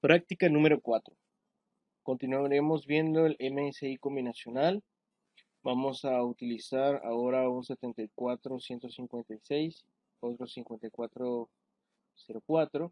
Práctica número 4. Continuaremos viendo el MSI combinacional. Vamos a utilizar ahora un 74-156, otro 5404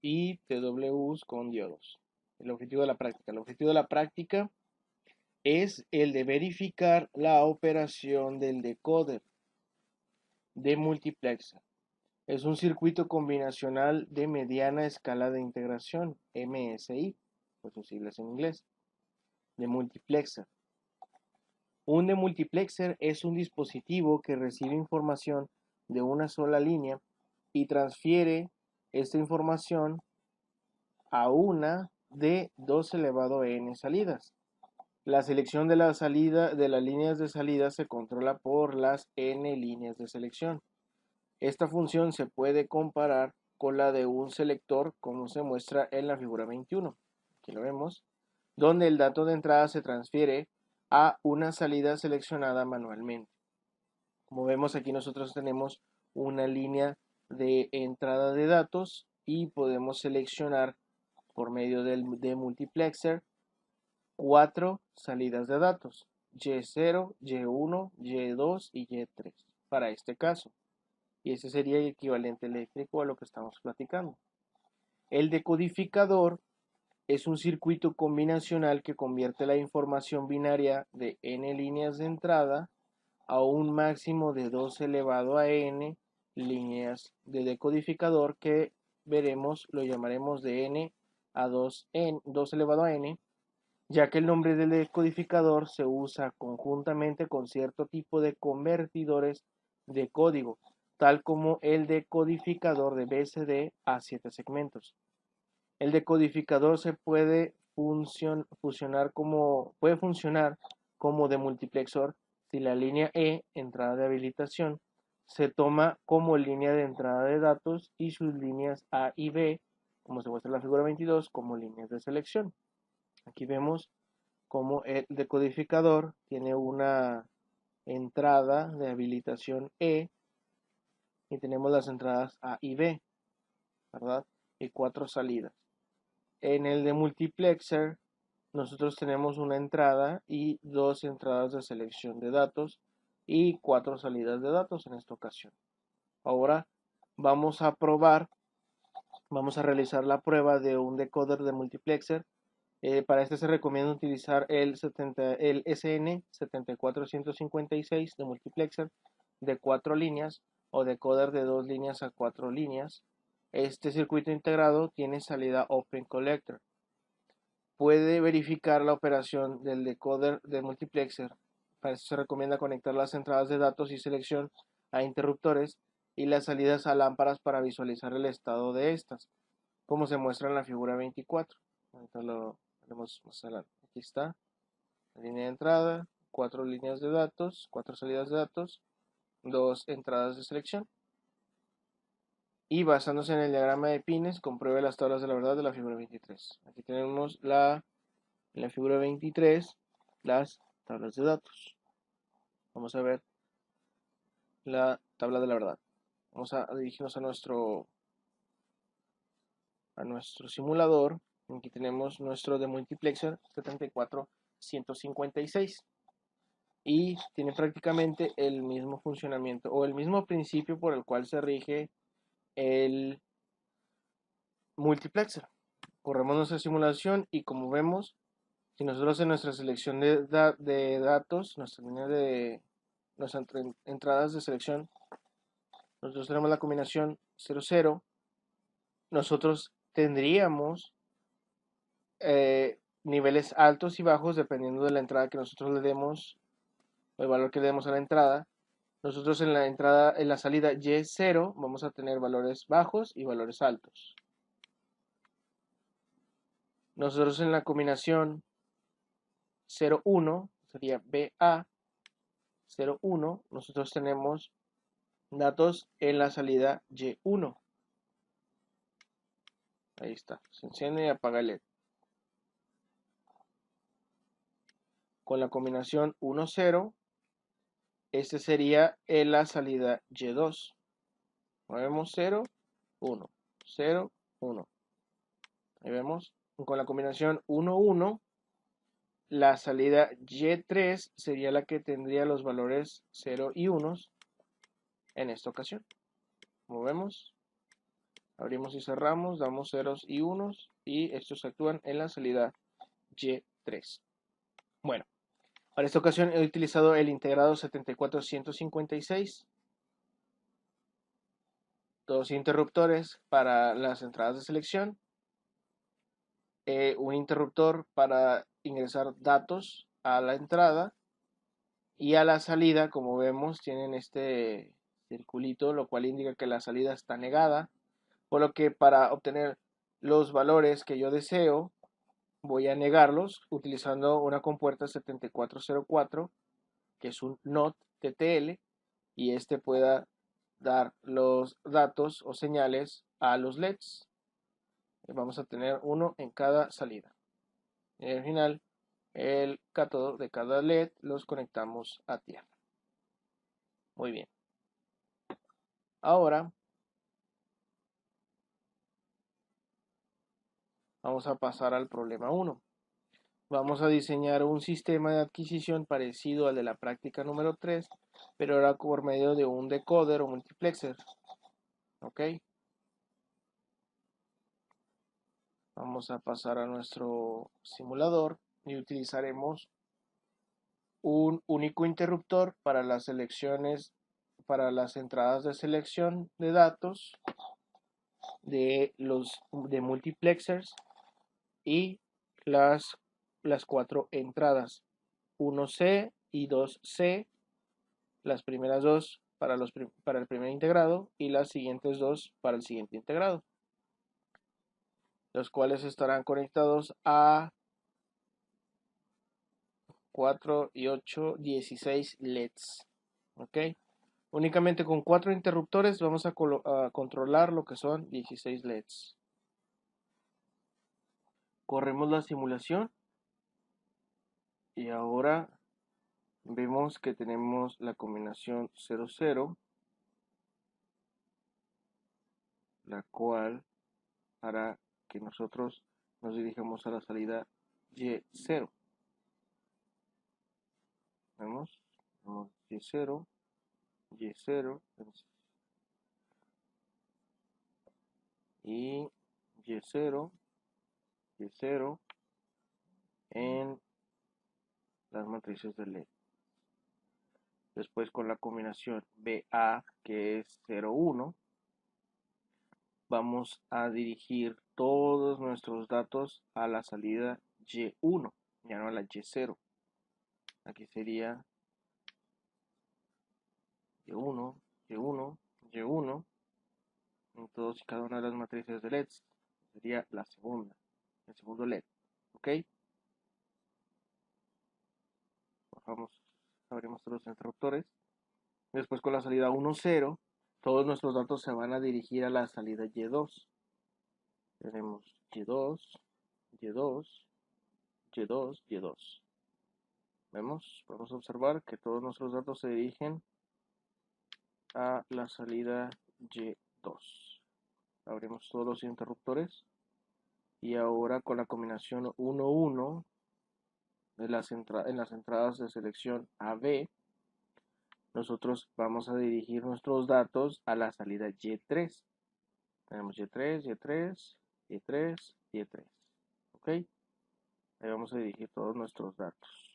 y TWs con diodos. El objetivo de la práctica. El objetivo de la práctica es el de verificar la operación del decoder de multiplexer. Es un circuito combinacional de mediana escala de integración, MSI, por sus siglas en inglés, de multiplexer. Un demultiplexer es un dispositivo que recibe información de una sola línea y transfiere esta información a una de 2 elevado a n salidas. La selección de las líneas de salida se controla por las n líneas de selección. Esta función se puede comparar con la de un selector, como se muestra en la figura 21. Aquí lo vemos, donde el dato de entrada se transfiere a una salida seleccionada manualmente. Como vemos, aquí nosotros tenemos una línea de entrada de datos y podemos seleccionar por medio de multiplexer 4 salidas de datos, Y0, Y1, Y2 y Y3 para este caso. Y ese sería el equivalente eléctrico a lo que estamos platicando. El decodificador es un circuito combinacional que convierte la información binaria de n líneas de entrada a un máximo de 2 elevado a n líneas de decodificador que veremos, lo llamaremos de n a 2 elevado a n, ya que el nombre del decodificador se usa conjuntamente con cierto tipo de convertidores de código, tal como el decodificador de BCD a 7 segmentos. El decodificador puede funcionar como demultiplexor si la línea E, entrada de habilitación, se toma como línea de entrada de datos y sus líneas A y B, como se muestra en la figura 22, como líneas de selección. Aquí vemos cómo el decodificador tiene una entrada de habilitación E y tenemos las entradas A y B, ¿verdad? Y 4 salidas. En el de multiplexer nosotros tenemos una entrada y 2 entradas de selección de datos y 4 salidas de datos en esta ocasión. Ahora vamos a realizar la prueba de un decoder de multiplexer. Para este se recomienda utilizar el SN74156 de multiplexer de 4 líneas o decoder de 2 líneas a 4 líneas. Este circuito integrado tiene salida Open Collector. Puede verificar la operación del decoder de multiplexer. Para eso se recomienda conectar las entradas de datos y selección a interruptores y las salidas a lámparas para visualizar el estado de estas, como se muestra en la figura 24. Ahorita lo veremos más adelante. Aquí está la línea de entrada, 4 líneas de datos, 4 salidas de datos, 2 entradas de selección. Y basándose en el diagrama de pines, compruebe las tablas de la verdad de la figura 23. Aquí tenemos en la figura 23 las tablas de datos. Vamos a ver la tabla de la verdad. Vamos a dirigirnos a nuestro simulador. Aquí tenemos nuestro de multiplexer 74156 y tiene prácticamente el mismo funcionamiento o el mismo principio por el cual se rige el multiplexer. Corremos nuestra simulación y como vemos, si nosotros en nuestra selección de datos, nuestra línea de nuestras entradas de selección, nosotros tenemos la combinación 00, nosotros tendríamos niveles altos y bajos dependiendo de la entrada que nosotros le demos, o el valor que le demos a la entrada. Nosotros en la salida Y0 vamos a tener valores bajos y valores altos. Nosotros en la combinación 01 sería BA 01, nosotros tenemos datos en la salida Y1. Ahí está, se enciende y apaga el LED. Con la combinación 1-0, este sería en la salida Y2. Movemos 0, 1, 0, 1. Ahí vemos. Con la combinación 1, 1, la salida Y3 sería la que tendría los valores 0 y 1 en esta ocasión. Como vemos, abrimos y cerramos, damos ceros y unos y estos actúan en la salida Y3. Bueno, para esta ocasión he utilizado el integrado 74156, dos interruptores para las entradas de selección, un interruptor para ingresar datos a la entrada y a la salida, como vemos, tienen este circulito, lo cual indica que la salida está negada, por lo que para obtener los valores que yo deseo, voy a negarlos utilizando una compuerta 7404, que es un NOT TTL, y este pueda dar los datos o señales a los LEDs. Vamos a tener uno en cada salida. Y al final, el cátodo de cada LED los conectamos a tierra. Muy bien. Ahora vamos a pasar al problema 1. Vamos a diseñar un sistema de adquisición parecido al de la práctica número 3, pero ahora por medio de un decoder o multiplexer. ¿Ok? Vamos a pasar a nuestro simulador y utilizaremos un único interruptor para las selecciones, para las entradas de selección de datos de multiplexers y las 4 entradas 1C y 2C, las primeras dos para el primer integrado y las siguientes dos para el siguiente integrado, los cuales estarán conectados a 4 y 8, 16 LEDs. ¿Ok? Únicamente con 4 interruptores vamos a controlar lo que son 16 LEDs. Corremos la simulación y ahora vemos que tenemos la combinación 0, 0, la cual hará que nosotros nos dirijamos a la salida Y0. Vemos Y0, Y0 y Y0, Y0 en las matrices de LED. Después con la combinación BA, que es 0, 1, vamos a dirigir todos nuestros datos a la salida Y1, ya no a la Y0. Aquí sería Y1, Y1, Y1 en todos y cada una de las matrices de LEDs. Sería la segunda, el segundo LED. ¿Ok? Bajamos, abrimos todos los interruptores. Después con la salida 1, 0, todos nuestros datos se van a dirigir a la salida Y2. Tenemos Y2, Y2, Y2, Y2. ¿Vemos? Podemos observar que todos nuestros datos se dirigen a la salida Y2. Abrimos todos los interruptores. Y ahora con la combinación 1, 1 en las entradas de selección AB, nosotros vamos a dirigir nuestros datos a la salida Y3. Tenemos Y3, Y3, Y3, Y3. ¿Ok? Ahí vamos a dirigir todos nuestros datos.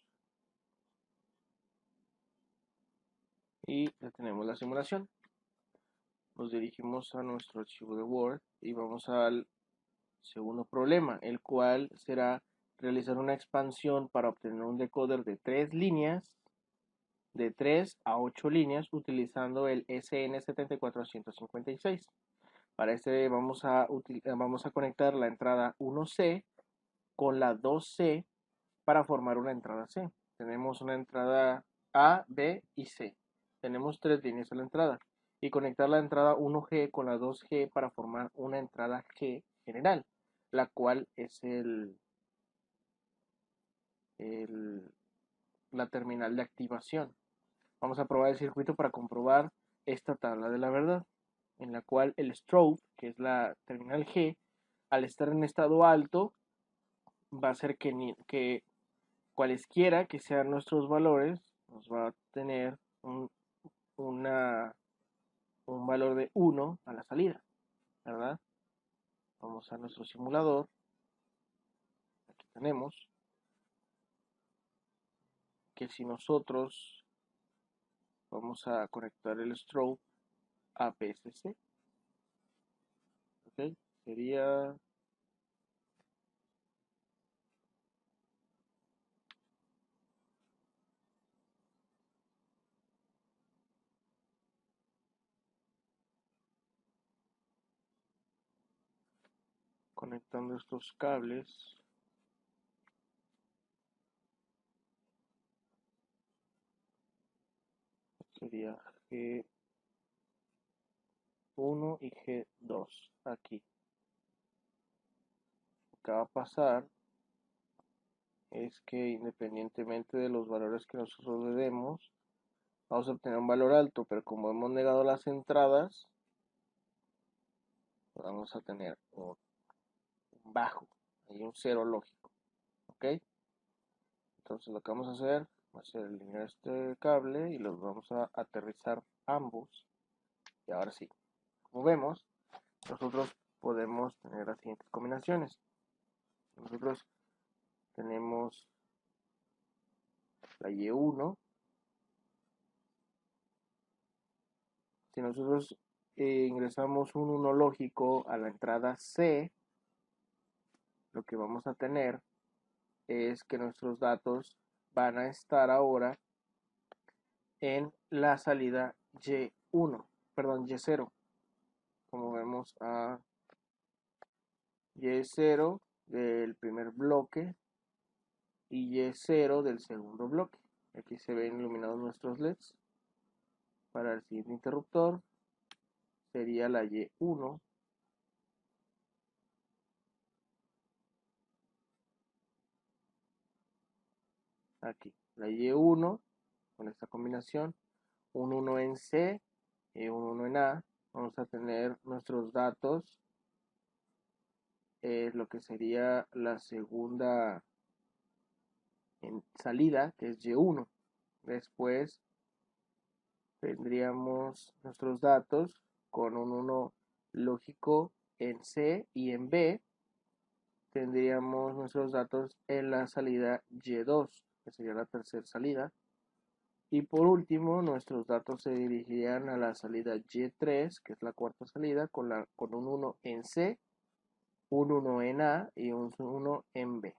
Y ya tenemos la simulación. Nos dirigimos a nuestro archivo de Word y vamos al segundo problema, el cual será realizar una expansión para obtener un decoder de 3 líneas, de 3 a 8 líneas, utilizando el SN74156. Para este vamos a conectar la entrada 1C con la 2C para formar una entrada C. Tenemos una entrada A, B y C. Tenemos 3 líneas a la entrada. Y conectar la entrada 1G con la 2G para formar una entrada G general, la cual es la terminal de activación. Vamos a probar el circuito para comprobar esta tabla de la verdad, en la cual el strobe, que es la terminal G, al estar en estado alto, va a hacer que cualesquiera que sean nuestros valores, nos va a tener un valor de 1 a la salida, ¿verdad? Vamos a nuestro simulador. Aquí tenemos que si nosotros vamos a conectar el strobe a PSC, ¿ok? Sería conectando estos cables. Sería G1 y G2 aquí. Lo que va a pasar es que independientemente de los valores que nosotros le demos, vamos a obtener un valor alto, pero como hemos negado las entradas, vamos a tener un bajo, y un cero lógico, ¿ok? Entonces lo que vamos a hacer va a ser alinear este cable y los vamos a aterrizar ambos. Y ahora sí, como vemos, nosotros podemos tener las siguientes combinaciones. Nosotros tenemos la Y1. Si nosotros ingresamos un 1 lógico a la entrada C, lo que vamos a tener es que nuestros datos van a estar ahora en la salida Y1, perdón, Y0. Como vemos a Y0 del primer bloque y Y0 del segundo bloque. Aquí se ven iluminados nuestros LEDs. Para el siguiente interruptor sería la Y1. Aquí, la Y1 con esta combinación, un 1 en C y un 1 en A. Vamos a tener nuestros datos, lo que sería la segunda en salida, que es Y1. Después tendríamos nuestros datos con un 1 lógico en C y en B. Tendríamos nuestros datos en la salida Y2, que sería la tercera salida. Y por último, nuestros datos se dirigirían a la salida Y3, que es la cuarta salida, con un 1 en C, un 1 en A y un 1 en B.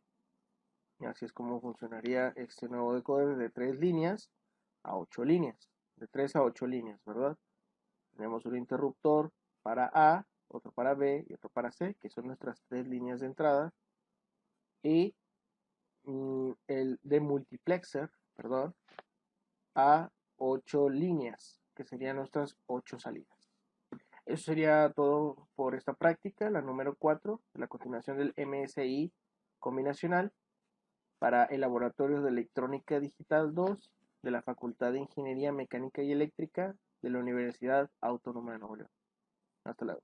Y así es como funcionaría este nuevo decoder de 3 líneas a 8 líneas. De 3 a 8 líneas, ¿verdad? Tenemos un interruptor para A, otro para B y otro para C, que son nuestras 3 líneas de entrada. Y el de multiplexer, perdón, a 8 líneas, que serían nuestras 8 salidas. Eso sería todo por esta práctica, la número 4, la continuación del MSI combinacional para el Laboratorio de Electrónica Digital 2 de la Facultad de Ingeniería Mecánica y Eléctrica de la Universidad Autónoma de Nuevo León. Hasta luego.